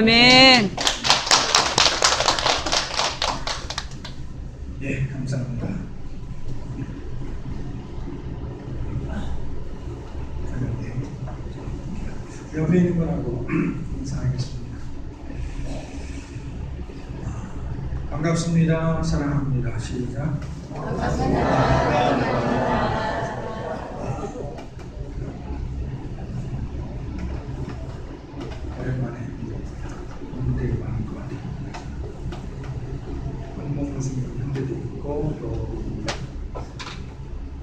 아멘. 예, 감사합니다. 옆에 있는 분하고 인사하겠습니다. 반갑습니다. 사랑합니다. 시작. 오랜만에 군대에 가는 것 같아요. 한국무슨 군대도 있고 또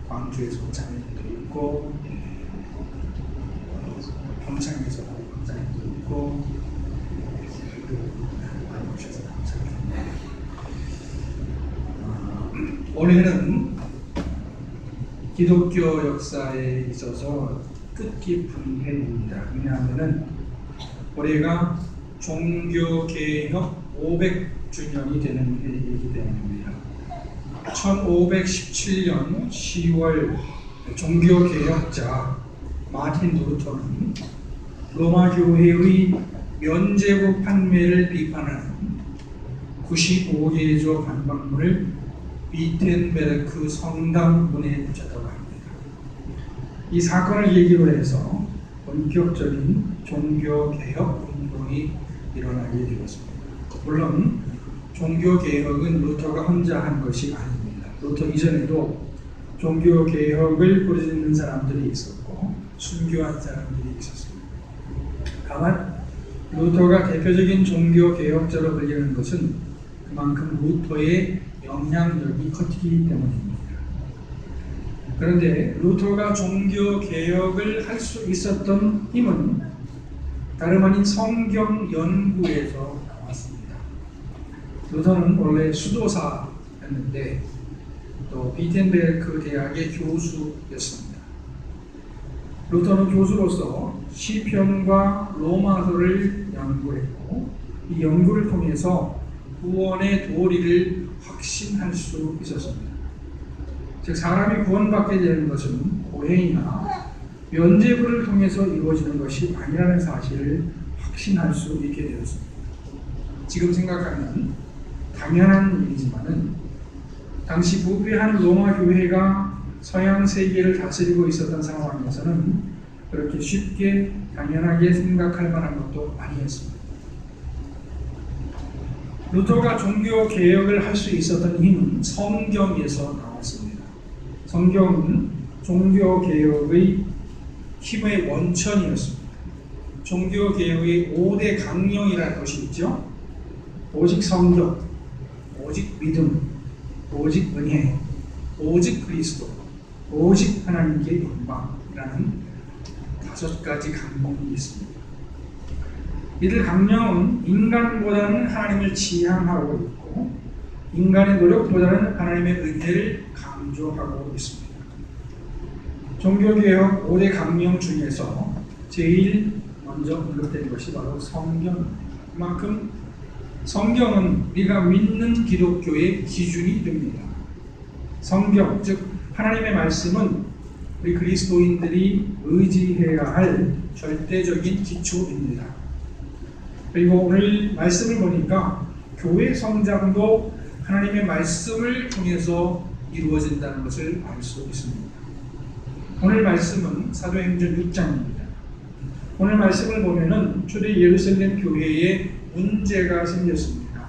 광주에서 장애인도 있고 평창에서 장애인도 있고 많이 오셔서 감사합니다. 올해는 기독교 역사에 있어서 뜻깊은 해입니다. 왜냐하면 올해가 종교개혁 500주년이 되는 해이기 때문입니다. 1517년 10월 종교개혁자 마틴 루터는 로마 교회의 면죄부 판매를 비판하는 95개조 반박문을 비텐베르크 성당문에 붙였다고 합니다. 이 사건을 계기로 해서 본격적인 종교개혁 운동이 일어나게 되었습니다. 물론 종교개혁은 루터가 혼자 한 것이 아닙니다. 루터 이전에도 종교개혁을 부르짖는 사람들이 있었고 순교한 사람들이 있었습니다. 다만 루터가 대표적인 종교개혁자로 불리는 것은 그만큼 루터의 영향력이 컸기 때문입니다. 그런데 루터가 종교개혁을 할 수 있었던 힘은 다름 아닌 성경 연구에서 나왔습니다. 루터는 원래 수도사였는데 또 비텐베르크 대학의 교수였습니다. 루터는 교수로서 시편과 로마서를 연구했고 이 연구를 통해서 구원의 도리를 확신할 수 있었습니다. 즉 사람이 구원받게 되는 것은 보혜이나 면죄부를 통해서 이루어지는 것이 아니라는 사실을 확신할 수 있게 되었습니다. 지금 생각하면 당연한 일이지만은 당시 부패한 로마 교회가 서양 세계를 다스리고 있었던 상황에서는 그렇게 쉽게 당연하게 생각할 만한 것도 아니었습니다. 루터가 종교 개혁을 할 수 있었던 힘은 성경에서 나왔습니다. 성경은 종교 개혁의 힘의 원천이었습니다. 종교 개혁의 5대 강령이라는 것이 있죠. 오직 성경, 오직 믿음, 오직 은혜, 오직 그리스도, 오직 하나님께 영광이라는 5가지 강령이 있습니다. 이들 강령은 인간보다는 하나님을 지향하고 있고 인간의 노력보다는 하나님의 은혜를 강조하고 있습니다. 종교개혁 5대 강령 중에서 제일 먼저 언급된 것이 바로 성경입니다. 그만큼 성경은 우리가 믿는 기독교의 기준이 됩니다. 성경, 즉 하나님의 말씀은 우리 그리스도인들이 의지해야 할 절대적인 기초입니다. 그리고 오늘 말씀을 보니까 교회 성장도 하나님의 말씀을 통해서 이루어진다는 것을 알 수 있습니다. 오늘 말씀은 사도행전 6장입니다. 오늘 말씀을 보면은 초대 예루살렘 교회에 문제가 생겼습니다.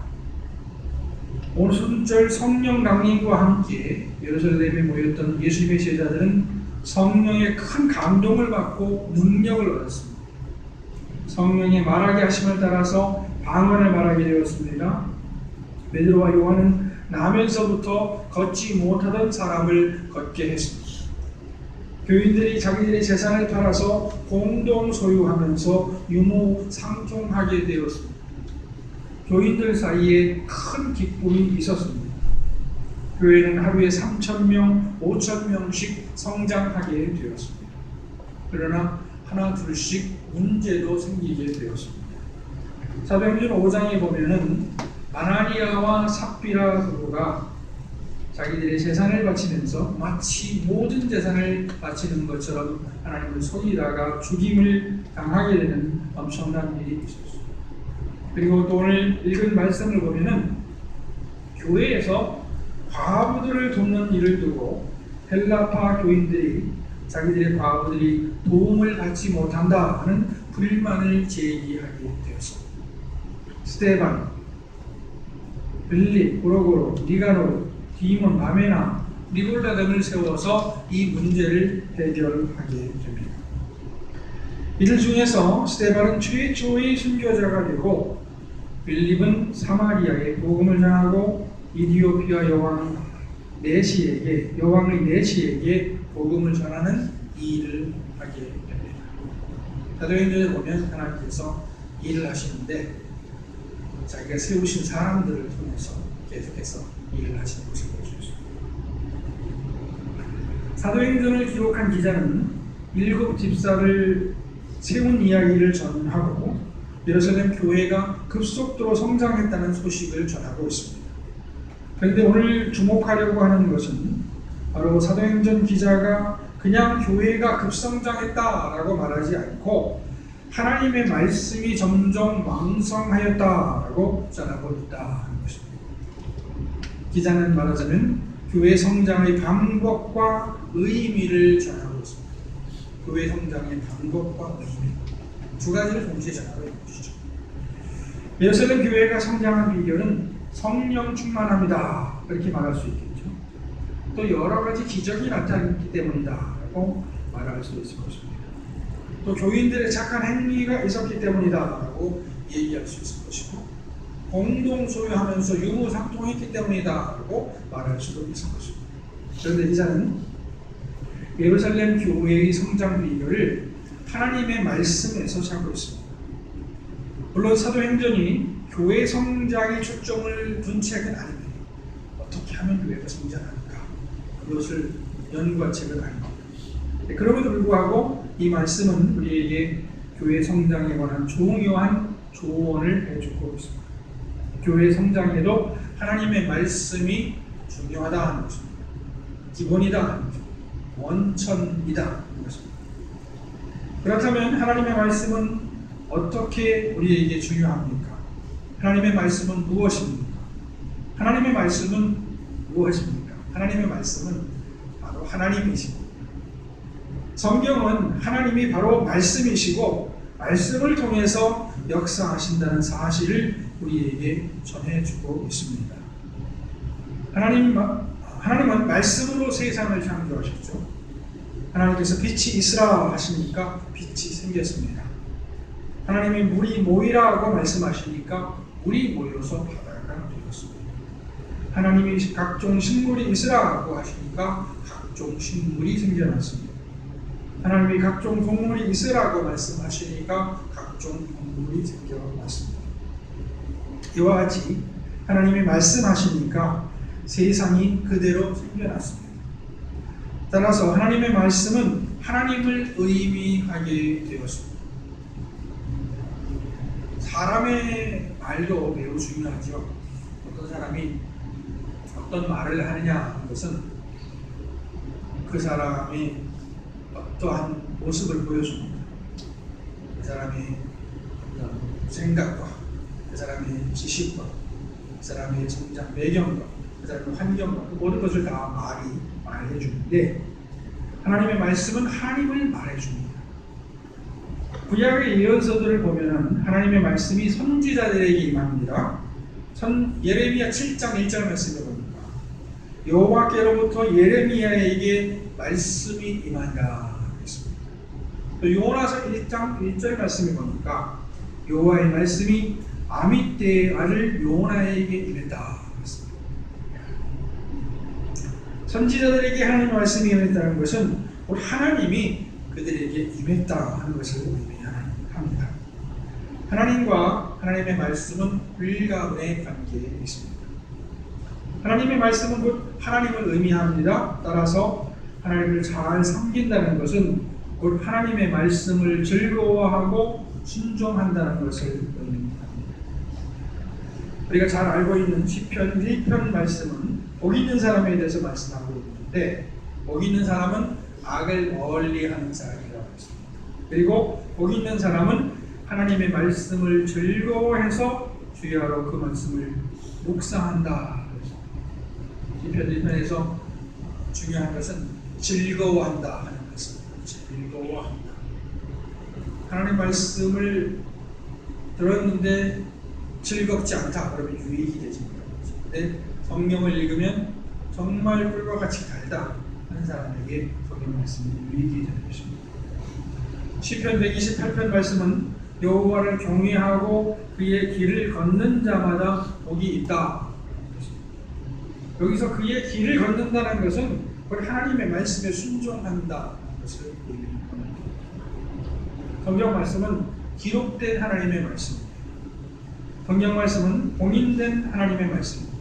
오순절 성령 강림과 함께 예루살렘에 모였던 예수님의 제자들은 성령의 큰 감동을 받고 능력을 얻었습니다. 성령의 말하게 하심을 따라서 방언을 말하게 되었습니다. 베드로와 요한은 나면서부터 걷지 못하던 사람을 걷게 했습니다. 교인들이 자기들의 재산을 팔아서 공동 소유하면서 유무상통하게 되었습니다. 교인들 사이에 큰 기쁨이 있었습니다. 교회는 하루에 3,000명, 5,000명씩 성장하게 되었습니다. 그러나 하나 둘씩 문제도 생기게 되었습니다. 사도행전 5장에 보면은 아나니아와 삽비라 서로가 자기들의 재산을 바치면서 마치 모든 재산을 바치는 것처럼 하나님을 속이다가 죽임을 당하게 되는 엄청난 일이 있었습니다. 그리고 또 오늘 읽은 말씀을 보면은 교회에서 과부들을 돕는 일을 두고 헬라파 교인들이 자기들의 과부들이 도움을 받지 못한다 하는 불만을 제기하게 되었습니다. 스데반, 빌립, 프로고로, 니가노, 디몬, 마메나, 니골라 등을 세워서 이 문제를 해결하게 됩니다. 이들 중에서 스데반은 최초의 순교자가 되고 빌립은 사마리아에 복음을 전하고 이디오피아 여왕의 내시에게 복음을 전하는 일을 하게 됩니다. 사도행전에 보면 하나님께서 일을 하시는데 자기가 세우신 사람들을 통해서 계속해서 일을 하시는 것을 볼 수 있습니다. 사도행전을 기록한 기자는 7 집사를 세운 이야기를 전하고 예루살렘 교회가 급속도로 성장했다는 소식을 전하고 있습니다. 그런데 오늘 주목하려고 하는 것은 바로 사도행전 기자가 그냥 교회가 급성장했다라고 말하지 않고 하나님의 말씀이 점점 왕성하였다라고 전하고 있다는 것입니다. 기자는 말하자면 교회 성장의 방법과 의미를 전하고 있습니다. 교회 성장의 방법과 의미 두 가지를 동시에 전하고 있는 것이죠. 예루살렘 교회가 성장한 비결은 성령 충만합니다. 이렇게 말할 수 있겠죠. 또 여러 가지 기적이 나타났기 때문이다라고 말할 수 있을 것입니다. 또 교인들의 착한 행위가 있었기 때문이다라고 얘기할 수 있을 것이고 공동 소유하면서 유무상통했기 때문이다라고 말할 수도 있을 것입니다. 그런데 기자는 예루살렘 교회의 성장 비결을 하나님의 말씀에서 찾고 있습니다. 물론 사도행전이 교회 성장에 초점을 둔 책은 아닙니다. 어떻게 하면 교회가 성장하는가 그것을 연구한 책은 아닙니다. 그럼에도 불구하고 이 말씀은 우리에게 교회 성장에 관한 중요한 조언을 해주고 있습니다. 교회 성장에도 하나님의 말씀이 중요하다는 것입니다. 기본이다, 원천이다 하는 것입니다. 그렇다면 하나님의 말씀은 어떻게 우리에게 중요합니까? 하나님의 말씀은 무엇입니까? 하나님의 말씀은 무엇입니까? 하나님의 말씀은 바로 하나님이십니다. 성경은 하나님이 바로 말씀이시고 말씀을 통해서 역사하신다는 사실을 우리에게 전해주고 있습니다. 하나님은 말씀으로 세상을 창조하셨죠. 하나님께서 빛이 있으라 하시니까 빛이 생겼습니다. 하나님이 물이 모이라고 말씀하시니까 물이 모여서 바다가 되었습니다. 하나님이 각종 식물이 있으라고 하시니까 각종 식물이 생겨났습니다. 하나님이 각종 동물이 있으라고 말씀하시니까 각종 동물이 생겨났습니다. 이와 같이 하나님이 말씀하시니까 세상이 그대로 생겨났습니다. 따라서 하나님의 말씀은 하나님을 의미하게 되었습니다. 사람의 말도 매우 중요하죠. 어떤 사람이 어떤 말을 하느냐 하는 것은 그 사람이 어떠한 모습을 보여줍니다. 그 사람의 생각과 그 사람의 지식과 그 사람의 성장 배경과 그 사람의 환경과 그 모든 것을 다 말해주는데 하나님의 말씀은 하나님을 말해줍니다. 구약의 예언서들을 보면 하나님의 말씀이 선지자들에게 임합니다. 예레미야 7장 1절 말씀에 보니까 여호와께로부터 예레미야에게 말씀이 임한다 했습니다. 또 요나서 1장 1절 말씀에 보니까 여호와의 말씀이 아미떼의 아들 요나에게 임했다 했습니다. 선지자들에게 하나님의 말씀이 임했다는 것은 하나님이 그들에게 임했다 하는 것을 의미합니다. 하나님과 하나님의 말씀은 불가분의 관계에 있습니다. 하나님의 말씀은 곧 하나님을 의미합니다. 따라서 하나님을 잘 섬긴다는 것은 곧 하나님의 말씀을 즐거워하고 순종한다는 것을 의미합니다. 우리가 잘 알고 있는 시편 1편 말씀은 복 있는 사람에 대해서 말씀하고 있는데 복 있는 사람은 악을 멀리하는 사람이라고 했습니다. 그리고 복 있는 사람은 하나님의 말씀을 즐거워해서 주야로 그 말씀을 묵상한다. 시편 1편에서 중요한 것은 즐거워한다 하는 것입니다. 즐거워한다. 하나님 말씀을 들었는데 즐겁지 않다 그러면 유익이 되지 못합니다. 근데 성경을 읽으면 정말 꿀과 같이 달다 하는 사람에게 성경 말씀이 유익이 되는 것입니다. 시편 128편 말씀은 여호와를 경외하고 그의 길을 걷는 자마다 복이 있다. 여기서 그의 길을 걷는다는 것은 하나님의 말씀에 순종한다는 것을 의미합니다. 성경 말씀은 기록된 하나님의 말씀입니다. 성경 말씀은 봉인된 하나님의 말씀입니다.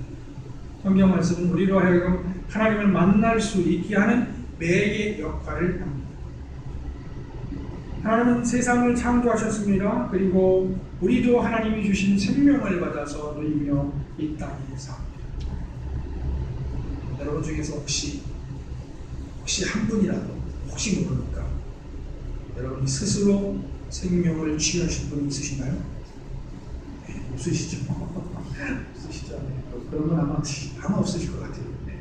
성경 말씀은 우리로 하여금 하나님을 만날 수 있게 하는 매의 역할을 합니다. 하나님은 세상을 창조하셨습니다. 그리고 우리도 하나님이 주신 생명을 받아서 누리며 이 땅에 삽니다. 여러분 중에서 혹시 한 분이라도 혹시 모르니까 여러분이 스스로 생명을 취하신 분이 있으신가요? 네, 없으시죠? 없으시죠? 네. 그런 건 아마 없으실 것 같아요. 네.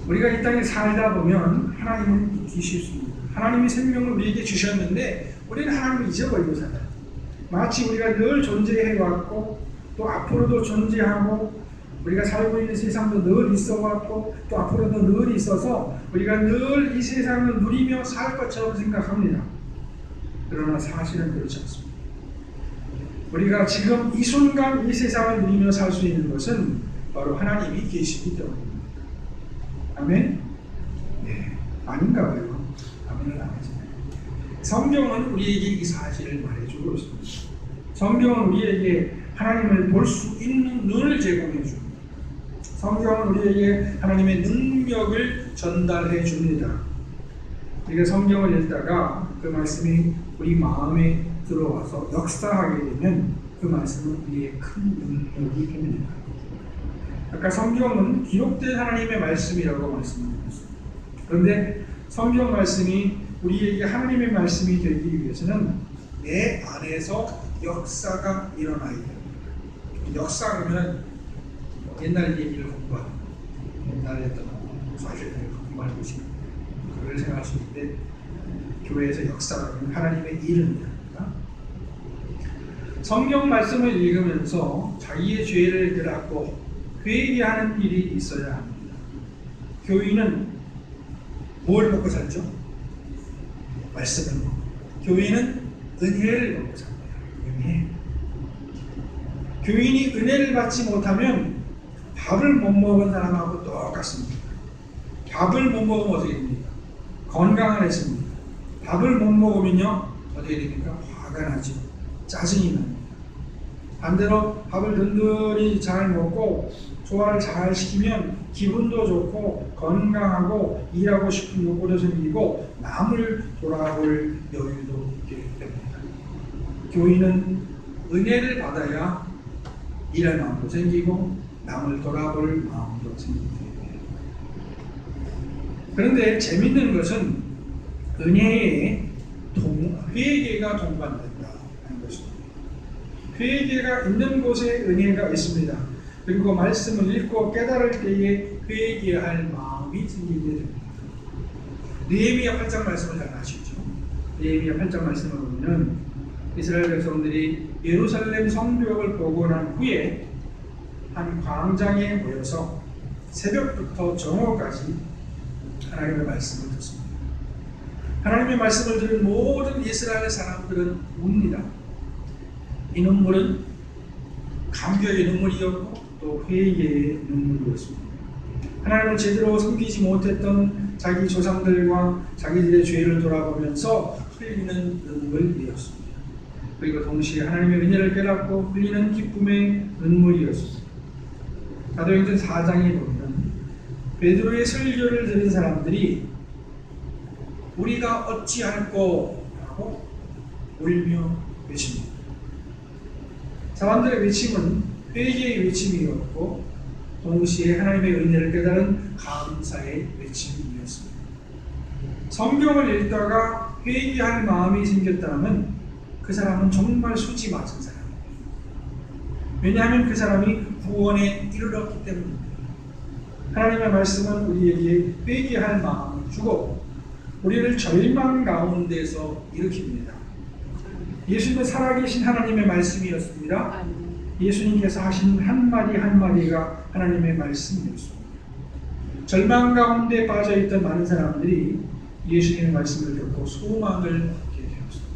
우리가 이 땅에 살다 보면 하나님은 잊기 쉽습니다. 하나님이 생명을 우리에게 주셨는데 우리는 하나님을 잊어버리고 살아요. 마치 우리가 늘 존재해왔고 또 앞으로도 존재하고 우리가 살고 있는 세상도 늘 있어왔고 또 앞으로도 늘 있어서 우리가 늘 이 세상을 누리며 살 것처럼 생각합니다. 그러나 사실은 그렇지 않습니다. 우리가 지금 이 순간 이 세상을 누리며 살 수 있는 것은 바로 하나님이 계시기 때문입니다. 아멘? 네, 아닌가 봐요. 아멘은 안 하죠. 성경은 우리에게 이 사실을 말해주고 있습니다. 성경은 우리에게 하나님을 볼 수 있는 눈을 제공해 줍니다. 성경은 우리에게 하나님의 능력을 전달해 줍니다. 우리가 성경을 읽다가 그 말씀이 우리 마음에 들어와서 역사하게 되면 그 말씀은 우리의 큰 능력이 됩니다. 아까 성경은 기록된 하나님의 말씀이라고 말씀드렸습니다. 그런데 성경 말씀이 우리에게 하나님의 말씀이 되기 위해서는 내 안에서 역사가 일어나야 됩니다. 역사하면 옛날 얘기를 공부하는 옛날에 했던 사실을 공부하는 것이 그걸 생각하시는데 교회에서 역사하면 하나님의 일은 성경 말씀을 읽으면서 자기의 죄를 깨닫고 회개하는 일이 있어야 합니다. 교인은 뭘 먹고 살죠? 말씀을 먹고. 교인은 은혜를 먹고 삽니다. 은혜. 교인이 은혜를 받지 못하면 밥을 못 먹은 사람하고 똑같습니다. 밥을 못 먹으면 어떻게 됩니까? 건강을 했습니다. 밥을 못 먹으면요 어떻게 됩니까? 화가 나죠. 짜증이 납니다. 반대로 밥을 든든히 잘 먹고 소화를 잘 시키면 기분도 좋고 건강하고 일하고 싶은 욕구도 생기고 남을 돌아볼 여유도 있게 됩니다. 교인은 은혜를 받아야 일할 마음도 생기고 남을 돌아볼 마음도 생기게 됩니다. 그런데 재밌는 것은 은혜에 회개가 동반된다 하는 것입니다. 회개가 있는 곳에 은혜가 있습니다. 그리고 말씀을 읽고 깨달을 때에 회개할 마음이 생기게 됩니다. 느헤미야 8장 말씀을 잘 아시죠? 느헤미야 8장 말씀을 보면 이스라엘 백성들이 예루살렘 성벽을 복원한 후에 한 광장에 모여서 새벽부터 정오까지 하나님의 말씀을 듣습니다. 하나님의 말씀을 들은 모든 이스라엘 사람들은 웁니다. 이 눈물은 감격의 눈물이었고 또 회개의 눈물이었습니다. 하나님을 제대로 섬기지 못했던 자기 조상들과 자기들의 죄를 돌아보면서 흘리는 눈물이었습니다. 그리고 동시에 하나님의 은혜를 깨닫고 흘리는 기쁨의 눈물이었습니다. 사도행전 4장에 보면 베드로의 설교를 들은 사람들이 우리가 어찌할꼬 하고 울며 외칩니다. 사람들의 외침은 회개의 외침이었고 동시에 하나님의 은혜를 깨달은 감사의 외침이었습니다. 성경을 읽다가 회개할 마음이 생겼다면 그 사람은 정말 수지 맞은 사람입니다. 왜냐하면 그 사람이 구원에 이르렀기 때문입니다. 하나님의 말씀은 우리에게 회개할 마음을 주고 우리를 절망 가운데서 일으킵니다. 예수님은 살아계신 하나님의 말씀이었습니다. 예수님께서 하신 한마디 한마디가 하나님의 말씀이었습니다. 절망 가운데 빠져있던 많은 사람들이 예수님의 말씀을 듣고 소망을 얻게 되었습니다.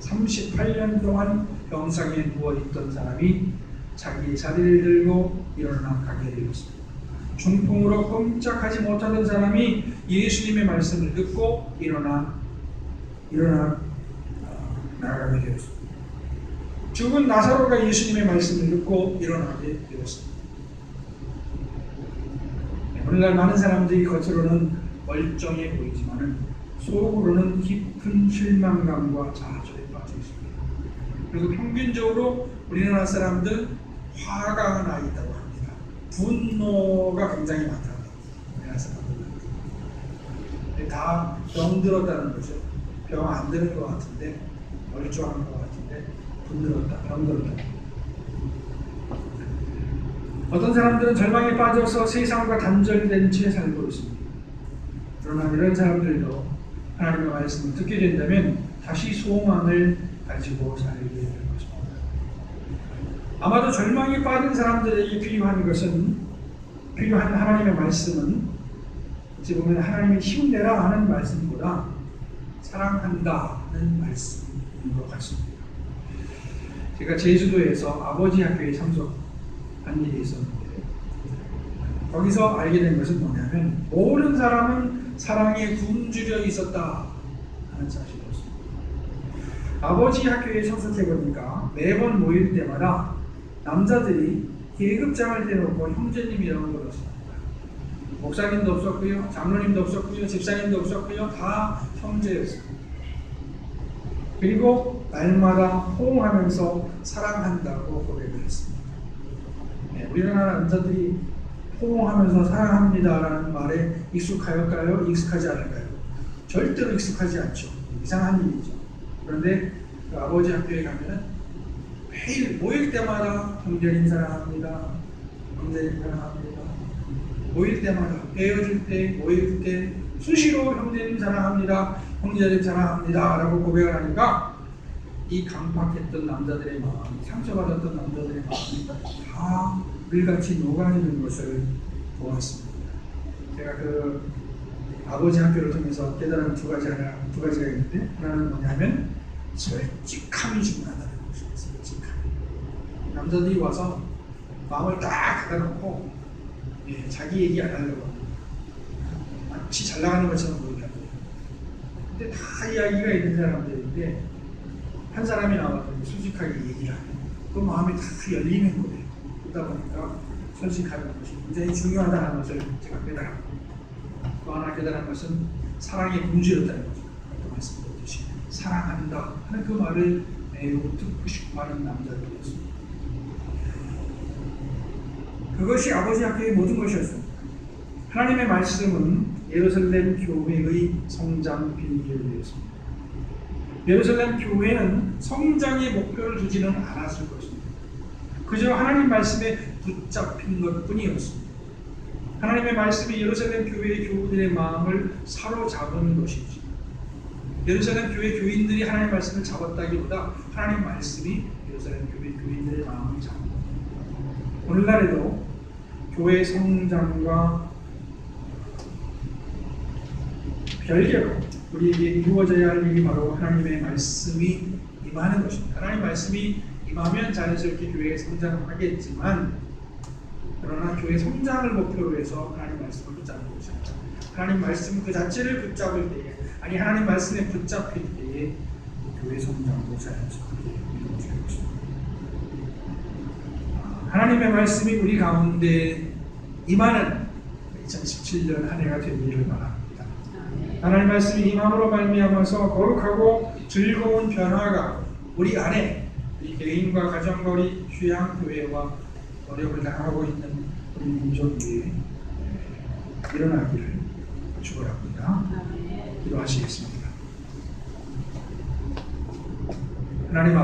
38년 동안 병상에 누워있던 사람이 자기의 자리를 들고 일어나 가게 되었습니다. 중풍으로 꼼짝하지 못하던 사람이 예수님의 말씀을 듣고 일어나 나가게 되었습니다. 죽은 나사로가 예수님의 말씀을 듣고 일어나게 되었습니다. 오늘날 많은 사람들이 겉으로는 멀쩡해 보이지만 속으로는 깊은 실망감과 좌절에 빠져 있습니다. 그리고 평균적으로 우리나라 사람들 화가 나 있다고 합니다. 분노가 굉장히 많다고 합니다. 우리나라 사람들 다 병들었다는 거죠. 병 안 드는 것 같은데 멀쩡한 것 같은데 분들었다, 병들었다. 어떤 사람들은 절망에 빠져서 세상과 단절된 채 살고 있습니다. 그러나 이런 사람들도 하나님의 말씀을 듣게 된다면 다시 소망을 가지고 살게 될 것입니다. 아마도 절망에 빠진 사람들에게 필요한 하나님의 말씀은 어찌 보면 하나님의 힘내라 하는 말씀보다 사랑한다는 말씀인 것 같습니다. 제가 제주도에서 아버지 학교에 참석한 일이 있었는데 거기서 알게 된 것은 뭐냐면 모든 사람은 사랑에 굶주려 있었다 하는 사실이었습니다. 아버지 학교에 참석해보니까 매번 모일 때마다 남자들이 계급장을 대놓고 형제님이라고 불렀습니다. 목사님도 없었고요, 장로님도 없었고요, 집사님도 없었고요, 다 형제였습니다. 그리고 날마다 호응하면서 사랑한다고 고백을 했습니다. 우리나라 남자들이 호응하면서 사랑합니다라는 말에 익숙할까요? 익숙하지 않을까요? 절대로 익숙하지 않죠. 이상한 일이죠. 그런데 그 아버지 학교에 가면은 매일 모일 때마다 형제님 사랑합니다. 형제님 사랑합니다. 모일 때마다 헤어질 때, 모일 때 수시로 형제님 사랑합니다. 형제님 사랑합니다. 라고 고백을 하니까 이 강팍했던 남자들의 마음, 상처받았던 남자들의 마음이 다 물같이 녹아내는 것을 보았습니다. 제가 그 아버지 학교를 통해서 깨달은 두 가지가 있는데 하나는 뭐냐면 솔직함이 중요하다는 것입니다. 솔직함. 남자들이 와서 마음을 딱 닫아놓고 자기 얘기 안 하려고 합니다. 마치 잘 나가는 것처럼 보이려고 해요. 근데 다 이야기가 있는 사람들인데 한 사람이 나와서 솔직하게 얘기를 하면 그 마음이 다 열리는 거예요. 그러다 보니까 솔직하는 것이 굉장히 중요하다는 것을 제가 깨달았고 또 하나 깨달은 것은 사랑의 본질이었다는 것을 아까 말씀드렸듯이 사랑한다 하는 그 말을 매우 듣고 싶어 하는 남자들이었습니다. 그것이 아버지 학교의 모든 것이었습니다. 하나님의 말씀은 예루살렘 교회의 성장 비밀이었습니다. 예루살렘 교회는 성장의 목표를 두지는 않았을 것입니다. 그저 하나님 말씀에 붙잡힌 것뿐이었습니다. 하나님의 말씀이 예루살렘 교회의 교우들의 마음을 사로잡은 것이지. 예루살렘 교회 교인들이 하나님 말씀을 잡았다기보다 하나님 말씀이 예루살렘 교회 교인들의 마음을 잡았다. 오늘날에도 교회 성장과 별개로 우리에게 이루어져야 할 일이 바로 하나님의 말씀이 임하는 것입니다. 하나님 말씀이 임하면 자연스럽게 교회가 성장하겠지만 그러나 교회 성장을 목표로 해서 하나님 말씀을 붙잡는 것입니다. 하나님 말씀 그 자체를 붙잡을 때에 아니 하나님 말씀에 붙잡힐 때에 교회 성장도 자연스럽게 이루어질 것입니다. 하나님의 말씀이 우리 가운데 임하는 2017년 한 해가 되기를 바랍니다. 하나님 말씀이 임함으로 말미암아서 거룩하고 즐거운 변화가 우리 안에 우리 개인과 가정과 우리 휴양 교회와 노력을 다하고 있는 우리 민족 위에 일어나기를 축원합니다. 기도하시겠습니다. 하나님